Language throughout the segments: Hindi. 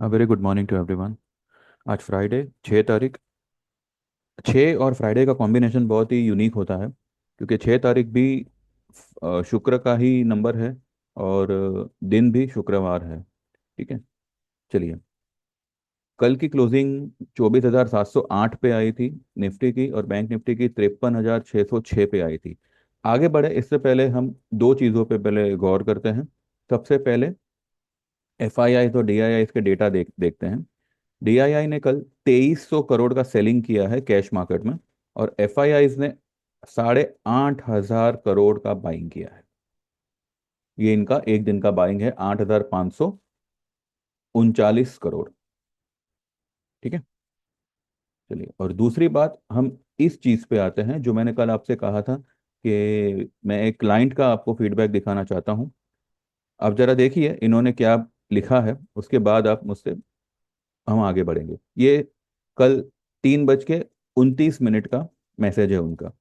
Very good morning to everyone. आज फ्राइडे 6 तारीख। 6 और फ्राइडे का कॉम्बिनेशन बहुत ही यूनिक होता है क्योंकि 6 तारीख भी शुक्र का ही नंबर है और दिन भी शुक्रवार है। ठीक है। चलिए, कल की क्लोजिंग 24,708 पे आई थी निफ्टी की, और बैंक निफ्टी की 53,606 पे आई थी। आगे बढ़े इससे पहले हम दो चीज़ों पे पहले गौर करते हैं। सबसे पहले एफआईआई तो डीआईआई के डेटा देखते हैं। डीआईआई ने कल 2300 करोड़ का सेलिंग किया है कैश मार्केट में, और एफआईआई ने 8,500 करोड़ का बाइंग किया है। ये इनका एक दिन का बाइंग है, 8,539 करोड़। ठीक है। चलिए, और दूसरी बात, हम इस चीज पे आते हैं जो मैंने कल आपसे कहा था कि मैं एक क्लाइंट का आपको फीडबैक दिखाना चाहता हूँ। आप जरा देखिए इन्होंने क्या लिखा है, उसके बाद आप मुझसे हम आगे बढ़ेंगे। ये कल 3:29 का मैसेज है उनका।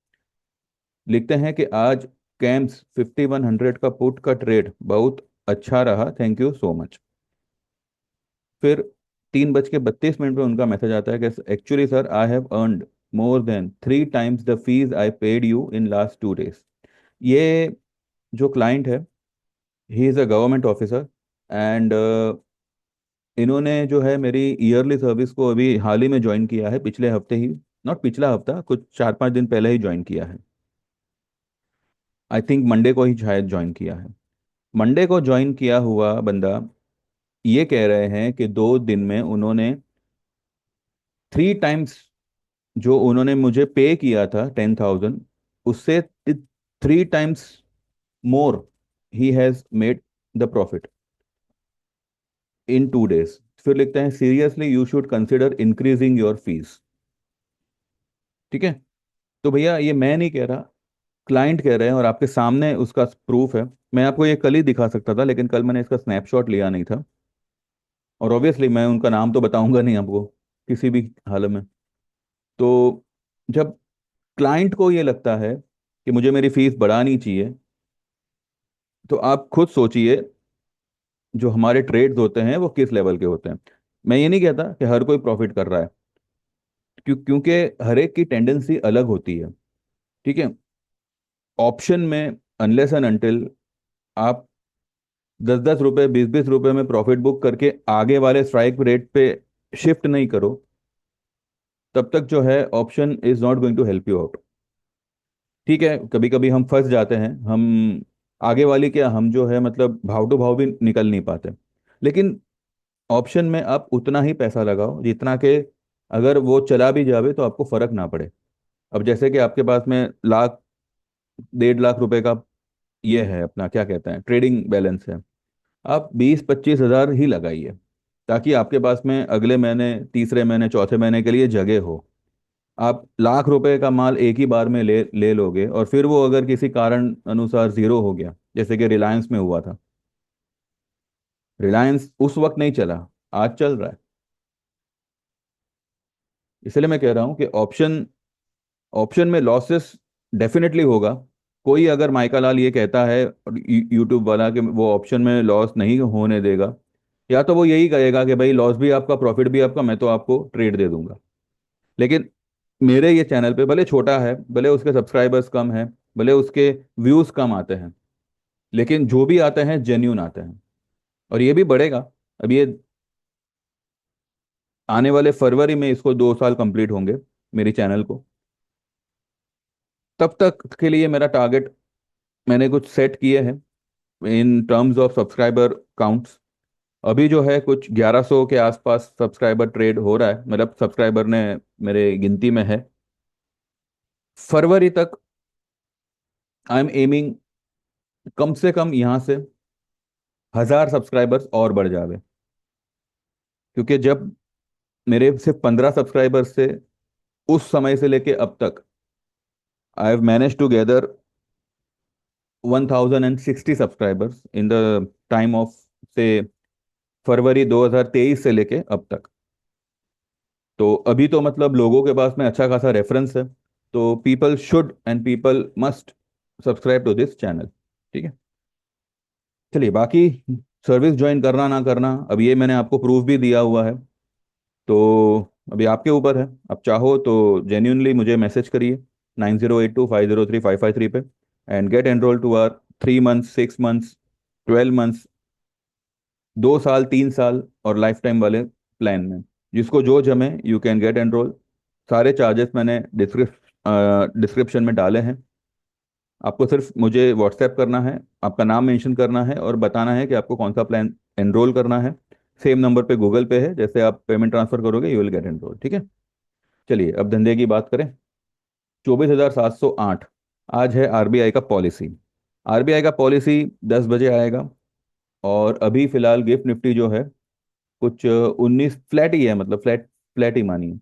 लिखते हैं कि आज कैम्स 5100 का पुट का ट्रेड बहुत अच्छा रहा, थैंक यू सो मच। फिर 3:32 पे उनका मैसेज आता है कि actually sir I have earned more than 3 times the fees I paid you in last 2 days। ये जो क्लाइंट है, he is a government officer, and इन्होंने जो है मेरी ईयरली सर्विस को अभी हाल ही में ज्वाइन किया है, पिछले हफ्ते ही। नॉट पिछला हफ्ता, कुछ 4-5 दिन पहले ही ज्वाइन किया है। आई थिंक मंडे को ही शायद ज्वाइन किया है। मंडे को ज्वाइन किया हुआ बंदा ये कह रहे हैं कि 2 दिन में उन्होंने 3 times जो उन्होंने मुझे पे किया था 10,000, उससे 3 times more he has made the profit in 2 days। फिर लिखते हैं seriously you should consider increasing your fees. ठीक है। तो भैया ये मैं नहीं कह रहा, क्लाइंट कह रहे हैं, और आपके सामने उसका प्रूफ है। मैं आपको ये कल ही दिखा सकता था, लेकिन कल मैंने इसका स्नैपशॉट लिया नहीं था, और ऑब्वियसली मैं उनका नाम तो बताऊंगा नहीं आपको किसी भी हाल में। तो जब क्लाइंट को ये लगता है कि मुझे मेरी फीस बढ़ानी चाहिए, तो आप खुद सोचिए जो हमारे ट्रेड्स होते हैं वो किस लेवल के होते हैं। मैं ये नहीं कहता कि हर कोई प्रॉफिट कर रहा है, क्योंकि हर एक की टेंडेंसी अलग होती है। ठीक है। ऑप्शन में अनलेस एंड अनटिल आप 10-10 रुपए 20-20 रुपए में प्रॉफिट बुक करके आगे वाले स्ट्राइक रेट पे शिफ्ट नहीं करो, तब तक जो है option is not going to help you out. ठीक है, कभी कभी हम फंस जाते हैं, हम आगे वाली क्या, हम जो है मतलब भाव टू भाव भी निकल नहीं पाते। लेकिन ऑप्शन में आप उतना ही पैसा लगाओ जितना कि अगर वो चला भी जावे तो आपको फर्क ना पड़े। अब जैसे कि आपके पास में लाख 1.5 लाख रुपए का ये है, अपना क्या कहते हैं, ट्रेडिंग बैलेंस है। आप 20-25 हज़ार ही लगाइए, ताकि आपके पास में अगले महीने, तीसरे महीने, चौथे महीने के लिए जगह हो। आप लाख रुपए का माल एक ही बार में ले ले लोगे, और फिर वो अगर किसी कारण अनुसार जीरो हो गया, जैसे कि रिलायंस में हुआ था। रिलायंस उस वक्त नहीं चला, आज चल रहा है। इसलिए मैं कह रहा हूँ कि ऑप्शन ऑप्शन में लॉसेस डेफिनेटली होगा। कोई अगर माइका लाल ये कहता है, यूट्यूब वाला, कि वो ऑप्शन में लॉस नहीं होने देगा, या तो वो यही कहेगा कि भाई लॉस भी आपका प्रॉफिट भी आपका, मैं तो आपको ट्रेड दे दूंगा। लेकिन मेरे ये चैनल पे भले छोटा है, भले उसके सब्सक्राइबर्स कम है, भले उसके व्यूज कम आते हैं, लेकिन जो भी आते हैं जेन्यून आते हैं, और ये भी बढ़ेगा। अब ये आने वाले फरवरी में इसको 2 साल कंप्लीट होंगे मेरी चैनल को। तब तक के लिए मेरा टारगेट मैंने कुछ सेट किए हैं in terms of subscriber counts. अभी जो है कुछ 1100 के आसपास सब्सक्राइबर ट्रेड हो रहा है, मतलब सब्सक्राइबर ने मेरे गिनती में है। फरवरी तक आई एम एमिंग कम से कम यहाँ से 1000 सब्सक्राइबर्स और बढ़ जावे। क्योंकि जब मेरे सिर्फ 15 सब्सक्राइबर्स से, उस समय से लेके अब तक I have manage to gather 1060 subscribers in the time of से फरवरी 2023 से लेके अब तक। तो अभी तो मतलब लोगों के पास में अच्छा खासा रेफरेंस है। तो people should and people must subscribe to this channel. ठीक है। चलिए बाकी सर्विस ज्वाइन करना ना करना, अब ये मैंने आपको प्रूफ भी दिया हुआ है। तो अभी आपके ऊपर है, आप चाहो तो जेन्यूनली मुझे मैसेज करिए 9082503553 पे, and get enrol to our 3 months, 6 months, 12 months, 2 साल, 3 साल और लाइफ टाइम वाले प्लान में। जिसको जो जमे यू कैन गेट एनरोल। सारे चार्जेस मैंने डिस्क्रिप्शन में डाले हैं। आपको सिर्फ मुझे व्हाट्सएप करना है, आपका नाम मेंशन करना है और बताना है कि आपको कौन सा प्लान एनरोल करना है। सेम नंबर पे गूगल पे है, जैसे आप पेमेंट ट्रांसफर करोगे यू विल गेट एनरोल, ठीक है। चलिए अब धंधे की बात करें। 24,708 आज है आरबीआई का पॉलिसी। आरबीआई का पॉलिसी 10 बजे आएगा। और अभी फिलहाल गिफ्ट निफ्टी जो है कुछ 19 फ्लैट ही है, मतलब फ्लैट फ्लैट ही मानिए।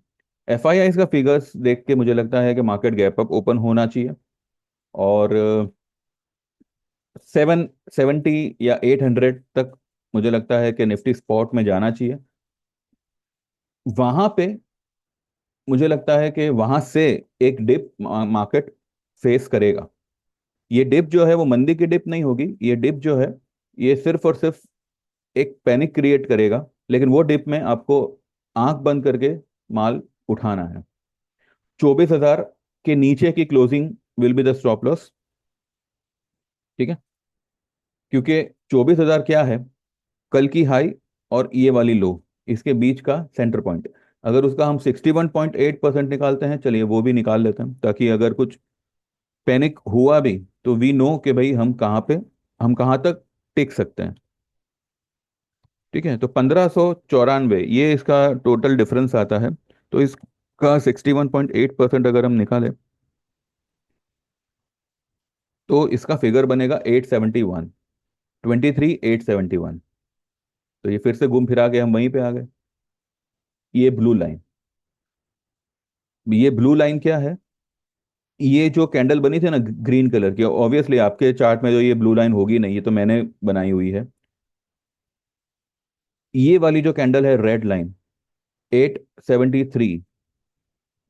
एफआईआई का फिगर्स देख के मुझे लगता है कि मार्केट गैप अप ओपन होना चाहिए। और 770 या 800 तक मुझे लगता है कि निफ्टी स्पॉट में जाना चाहिए। वहां पे मुझे लगता है कि वहां से एक डिप मार्केट फेस करेगा। ये डिप जो है वो मंदी की डिप नहीं होगी, ये डिप जो है ये सिर्फ और सिर्फ एक पैनिक क्रिएट करेगा। लेकिन वो डिप में आपको आंख बंद करके माल उठाना है। 24,000 के नीचे की closing will be the stop loss, ठीक है। क्योंकि 24,000 क्या है, कल की हाई और ये वाली लो, इसके बीच का सेंटर पॉइंट। अगर उसका हम 61.8% निकालते हैं, चलिए वो भी निकाल लेते हैं, ताकि अगर कुछ पैनिक हुआ भी तो वी नो कि भाई हम कहाँ तक टिक सकते हैं, ठीक है। तो 1594 ये इसका टोटल डिफरेंस आता है। तो इसका 61.8% अगर हम निकालें तो इसका फिगर बनेगा 871, 23,871। तो ये फिर से घूम फिरा के हम वहीं पे आ गए। ये ब्लू लाइन, ये ब्लू लाइन क्या है, ये जो कैंडल बनी थी ना ग्रीन कलर की, ऑब्वियसली आपके चार्ट में जो ये ब्लू लाइन होगी नहीं, ये तो मैंने बनाई हुई है। ये वाली जो कैंडल है रेड लाइन 873,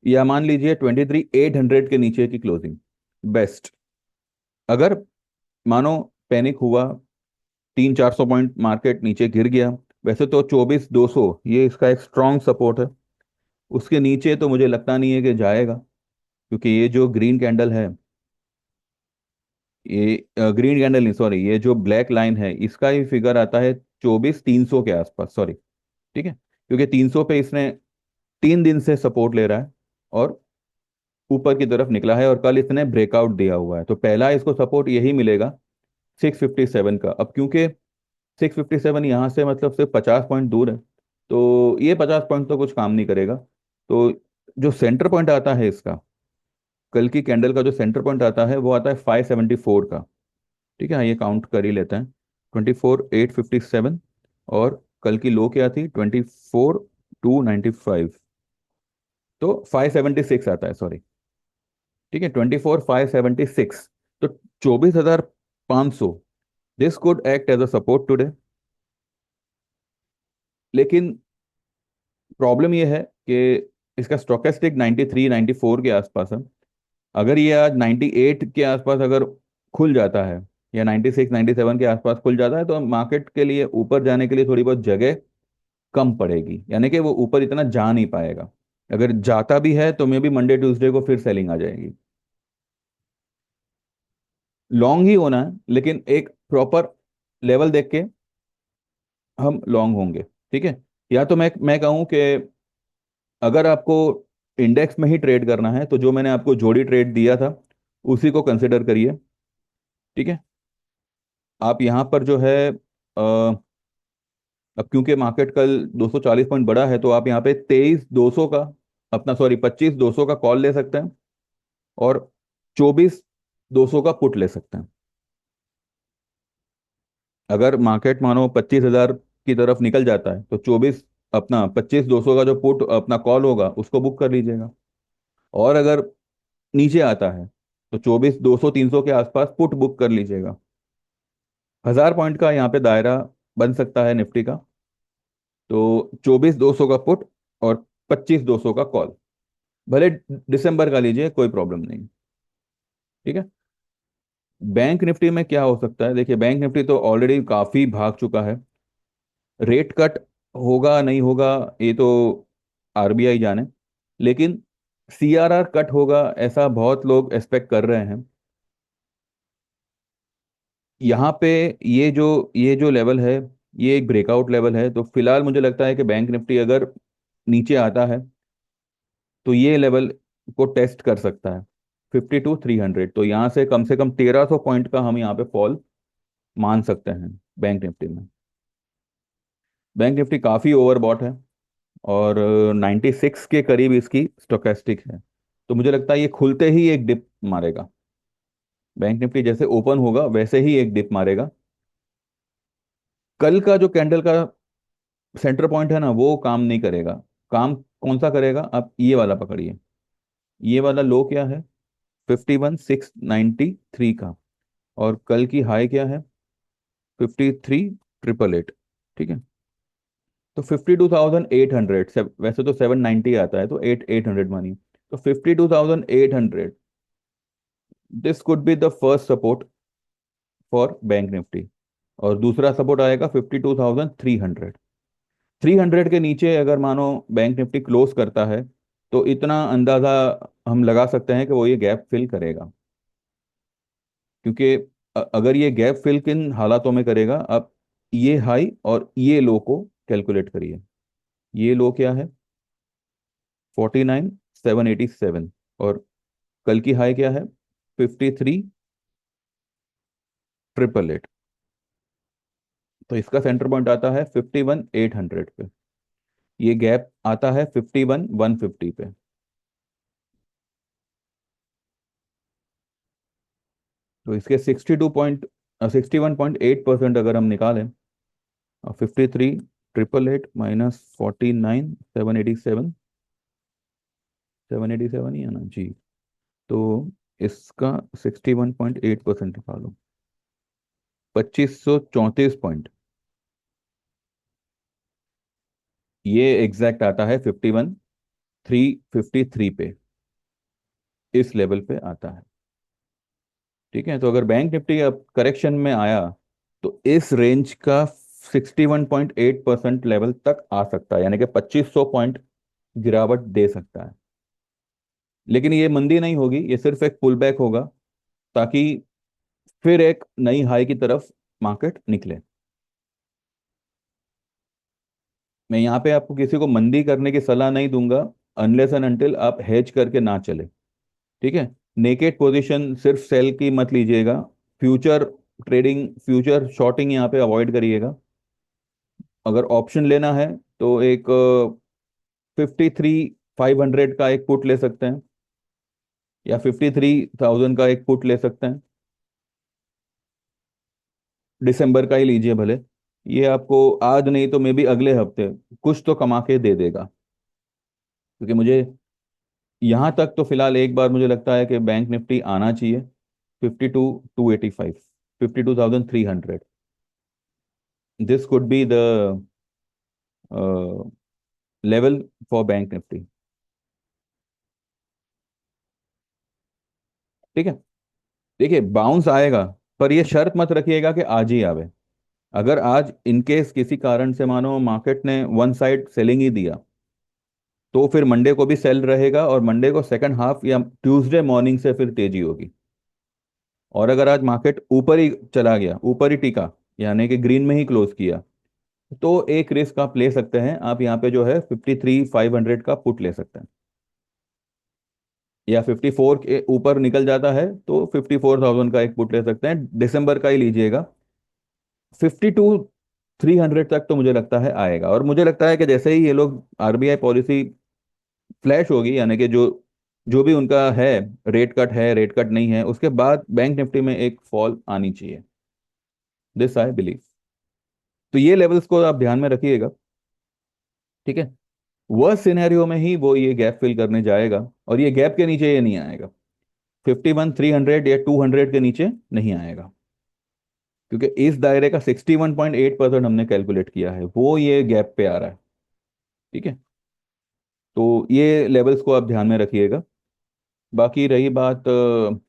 या मान लीजिए 23,800 के नीचे की क्लोजिंग बेस्ट। अगर मानो पैनिक हुआ, 300-400 पॉइंट मार्केट नीचे गिर गया, वैसे तो 24,200 ये इसका एक स्ट्रॉन्ग सपोर्ट है। उसके नीचे तो मुझे लगता नहीं है कि जाएगा, क्योंकि ये जो ग्रीन कैंडल है, ये ग्रीन कैंडल नहीं, सॉरी, ये जो ब्लैक लाइन है इसका ही फिगर आता है 24,300 के आसपास, सॉरी, ठीक है। क्योंकि 300 पे इसने 3 दिन से सपोर्ट ले रहा है और ऊपर की तरफ निकला है, और कल इसने ब्रेकआउट दिया हुआ है, तो पहला इसको सपोर्ट यही मिलेगा 657 का। अब क्योंकि 657 यहाँ से मतलब सिर्फ 50 पॉइंट दूर है, तो ये 50 पॉइंट तो कुछ काम नहीं करेगा। तो जो सेंटर पॉइंट आता है इसका, कल की कैंडल का जो सेंटर पॉइंट आता है वो आता है 574 का, ठीक है। हाँ, ये काउंट कर ही लेते हैं, 24,857। और कल की लो क्या थी, 24,295, तो 576 आता है, सॉरी, ठीक है, 24,576। तो 24,500 this could act as a support today. लेकिन प्रॉब्लम ये है कि इसका स्टोकेस्टिक 93 94 के आसपास है। अगर ये आज 98 के आसपास अगर खुल जाता है, या 96 97 के आसपास खुल जाता है, तो मार्केट के लिए ऊपर जाने के लिए थोड़ी बहुत जगह कम पड़ेगी, यानी कि वो ऊपर इतना जा नहीं पाएगा। अगर जाता भी है तो मे भी मंडे ट्यूसडे को फिर सेलिंग आ जाएगी। लॉन्ग ही होना है, लेकिन एक प्रॉपर लेवल देख के हम लॉन्ग होंगे, ठीक है। या तो मैं कहूँ कि अगर आपको इंडेक्स में ही ट्रेड करना है, तो जो मैंने आपको जोड़ी ट्रेड दिया था उसी को कंसिडर करिए, ठीक है। आप यहाँ पर जो है अब क्योंकि मार्केट कल 240 पॉइंट बढ़ा है, तो आप यहाँ पे 23,200 का, अपना सॉरी 25,200 का कॉल ले सकते हैं, और 24,200 का पुट ले सकते हैं। अगर मार्केट मानो 25,000 की तरफ निकल जाता है, तो 25,200 का जो पुट अपना कॉल होगा उसको बुक कर लीजिएगा। और अगर नीचे आता है तो 24,200 300 के आसपास पुट बुक कर लीजिएगा। 1,000 पॉइंट का यहाँ पे दायरा बन सकता है निफ्टी का। तो 24,200 का पुट और 25,200 का कॉल, भले दिसंबर का लीजिए, कोई प्रॉब्लम नहीं, ठीक है। बैंक निफ्टी में क्या हो सकता है, देखिए बैंक निफ्टी तो ऑलरेडी काफी भाग चुका है। रेट कट होगा नहीं होगा ये तो आरबीआई जाने, लेकिन सीआरआर कट होगा ऐसा बहुत लोग एक्सपेक्ट कर रहे हैं। यहाँ पे ये जो लेवल है, ये एक ब्रेकआउट लेवल है, तो फिलहाल मुझे लगता है कि बैंक निफ्टी अगर नीचे आता है तो ये लेवल को टेस्ट कर सकता है 52,300। तो यहाँ से कम 1,300 पॉइंट का हम यहाँ पे फॉल मान सकते हैं बैंक निफ्टी में। बैंक निफ्टी काफ़ी ओवरबॉट है, और 96 के करीब इसकी स्टोकेस्टिक है। तो मुझे लगता है ये खुलते ही एक डिप मारेगा। बैंक निफ्टी जैसे ओपन होगा वैसे ही एक डिप मारेगा। कल का जो कैंडल का सेंटर पॉइंट है ना, वो काम नहीं करेगा। काम कौन सा करेगा, आप ये वाला पकड़िए। ये वाला लो क्या है, 51,693 का। और कल की हाई क्या है, 53,888। ठीक है, तो 52,800, वैसे तो 790 आता है, तो 8,800 मानिए। तो 52,800, this could be the first support for bank Nifty. और दूसरा सपोर्ट आएगा 52,300। 300 के नीचे अगर मानो बैंक निफ्टी क्लोज करता है, तो इतना अंदाजा हम लगा सकते हैं कि वो ये गैप फिल करेगा। क्योंकि अगर ये गैप फिल किन हालातों में करेगा, आप ये हाई और ये लो को कैलकुलेट करिए। ये लो क्या है, 49,787। और कल की हाई क्या है, 53,888। तो इसका सेंटर पॉइंट आता है 51,800 पे। ये गैप आता है 51,150 पे। तो इसके 61.8% अगर हम निकालें, 53,888 माइनस 49,787, 787 ही है ना जी। तो इसका 61.8% निकालो, 2534 पॉइंट। ये एग्जैक्ट आता है 51,353 पे। इस लेवल पे आता है। ठीक है, तो अगर बैंक निफ्टी अब करेक्शन में आया, तो इस रेंज का 61.8% लेवल तक आ सकता है, यानी कि 2500 पॉइंट गिरावट दे सकता है। लेकिन ये मंदी नहीं होगी, ये सिर्फ एक पुल बैक होगा, ताकि फिर एक नई हाई की तरफ मार्केट निकले। मैं यहाँ पे आपको किसी को मंदी करने की सलाह नहीं दूंगा, अनलेस एंड अनटिल आप हेज करके ना चले। ठीक है, नेकेड पोजीशन सिर्फ सेल की मत लीजिएगा। फ्यूचर ट्रेडिंग, फ्यूचर शॉर्टिंग यहाँ पे अवॉइड करिएगा। अगर ऑप्शन लेना है तो एक 53,500 का एक पुट ले सकते हैं, या 53,000 का एक पुट ले सकते हैं। दिसंबर का ही लीजिए भले। ये आपको आज नहीं तो मे बी अगले हफ्ते कुछ तो कमा के दे देगा। क्योंकि मुझे यहाँ तक तो फिलहाल एक बार मुझे लगता है कि बैंक निफ्टी आना चाहिए 52,285, 52,300। This could be the level for bank Nifty. ठीक है, देखिए बाउंस आएगा, पर ये शर्त मत रखिएगा कि आज ही आवे। अगर आज इनकेस किसी कारण से मानो मार्केट ने वन साइड सेलिंग ही दिया, तो फिर मंडे को भी सेल रहेगा, और मंडे को सेकंड हाफ या ट्यूसडे मॉर्निंग से फिर तेजी होगी। और अगर आज मार्केट ऊपर ही चला गया, ऊपर ही टिका, यानी कि ग्रीन में ही क्लोज किया, तो एक रिस्क आप ले सकते हैं। आप यहाँ पे जो है 53,500 का पुट ले सकते हैं। या 54 के ऊपर निकल जाता है तो 54,000 का एक पुट ले सकते हैं, दिसंबर का ही लीजिएगा। 52,300 तक तो मुझे लगता है आएगा। और मुझे लगता है कि जैसे ही ये लोग आरबीआई पॉलिसी फ्लैश होगी, यानी कि जो जो भी उनका है, रेट कट नहीं है, उसके बाद बैंक निफ्टी में एक फॉल आनी चाहिए। This I believe. तो ये लेवल्स को आप ध्यान में रखिएगा। ठीक है, वह सिनेरियो में ही वो ये गैप फिल करने जाएगा, और ये गैप के नीचे ये नहीं आएगा। 51,300 या 200 के नीचे नहीं आएगा। क्योंकि इस दायरे का 61.8% हमने कैलकुलेट किया है, वो ये गैप पे आ रहा है। ठीक है, तो ये लेवल्स को आप ध्यान में रखिएगा। बाकी रही बात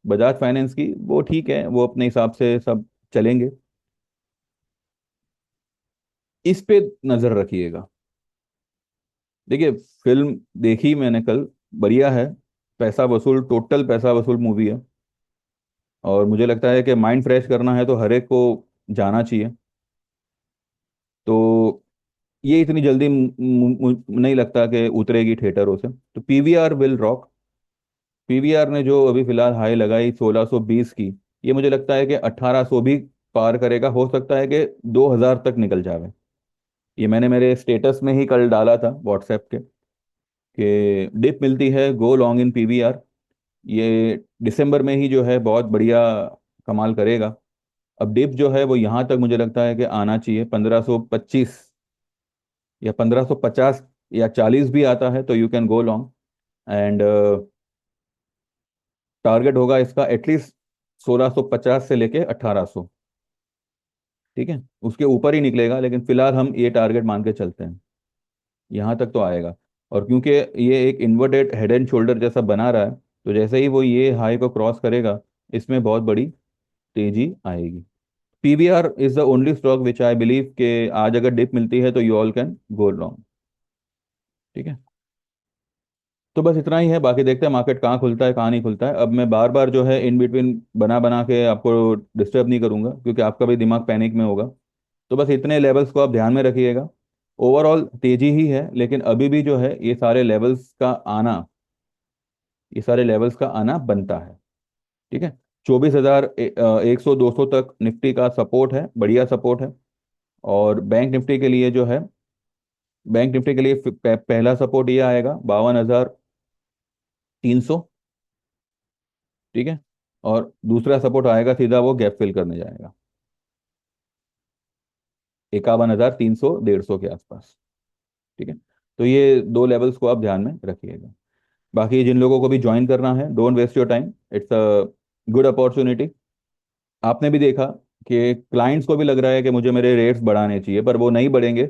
बजाज फाइनेंस की, वो ठीक है, वो अपने हिसाब से सब चलेंगे। इस पे नजर रखिएगा। देखिए, फिल्म देखी मैंने कल, बढ़िया है। पैसा वसूल, टोटल पैसा वसूल मूवी है। और मुझे लगता है कि माइंड फ्रेश करना है तो हर एक को जाना चाहिए। तो ये इतनी जल्दी नहीं लगता कि उतरेगी थिएटरों से। तो पीवीआर विल रॉक। पीवीआर ने जो अभी फिलहाल हाई लगाई 1620 की, ये मुझे लगता है कि 1800 भी पार करेगा, हो सकता है कि 2000 तक निकल जावे। ये मैंने मेरे स्टेटस में ही कल डाला था व्हाट्सएप के, कि डिप मिलती है, गो लॉन्ग इन पीवीआर। ये दिसंबर में ही जो है बहुत बढ़िया कमाल करेगा। अब डिप जो है वो यहाँ तक मुझे लगता है कि आना चाहिए 1525 या 1550 या 40 भी आता है तो you can go long. And target होगा इसका एटलीस्ट 1650 से लेके 1800। ठीक है, उसके ऊपर ही निकलेगा, लेकिन फिलहाल हम ये टारगेट मान के चलते हैं, यहाँ तक तो आएगा। और क्योंकि ये एक इन्वर्टेड हेड एंड शोल्डर जैसा बना रहा है, तो जैसे ही वो ये हाई को क्रॉस करेगा, इसमें बहुत बड़ी तेजी आएगी। PVR is the only stock which I believe कि आज अगर डिप मिलती है तो you all can go long. ठीक है, तो बस इतना ही है। बाकी देखते हैं मार्केट कहाँ खुलता है कहाँ नहीं खुलता है। अब मैं बार बार जो है इन बिटवीन बना बना के आपको डिस्टर्ब नहीं करूंगा, क्योंकि आपका भी दिमाग पैनिक में होगा। तो बस इतने लेवल्स को आप ध्यान में रखिएगा। ओवरऑल तेजी ही है, लेकिन अभी भी जो है ये सारे लेवल्स का आना बनता है। ठीक है, 24,000 100 200 तक निफ्टी का सपोर्ट है, बढ़िया सपोर्ट है। और बैंक निफ्टी के लिए पहला सपोर्ट ये आएगा 52,300। ठीक है, और दूसरा सपोर्ट आएगा सीधा, वो गैप फिल करने जाएगा 51,300 150 के आसपास। ठीक है, तो ये दो लेवल्स को आप ध्यान में रखिएगा। बाकी जिन लोगों को भी ज्वाइन करना है, don't waste your time, it's a good opportunity. आपने भी देखा कि क्लाइंट्स को भी लग रहा है कि मुझे मेरे रेट्स बढ़ाने चाहिए, पर वो नहीं बढ़ेंगे।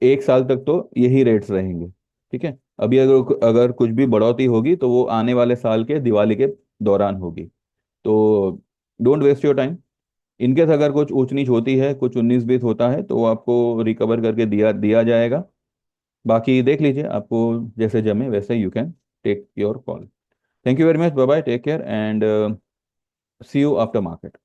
1 साल तक तो यही रेट्स रहेंगे। ठीक है, अभी अगर अगर कुछ भी बढ़ोतरी होगी तो वो आने वाले साल के दिवाली के दौरान होगी। तो don't waste your time. In case अगर कुछ ऊंच नीच होती है, कुछ 19-20 होता है, तो वो आपको रिकवर करके दिया दिया जाएगा। बाकी देख लीजिए, आपको जैसे जमे वैसे you can take your call. Thank you very much, bye bye, take care and see you after market.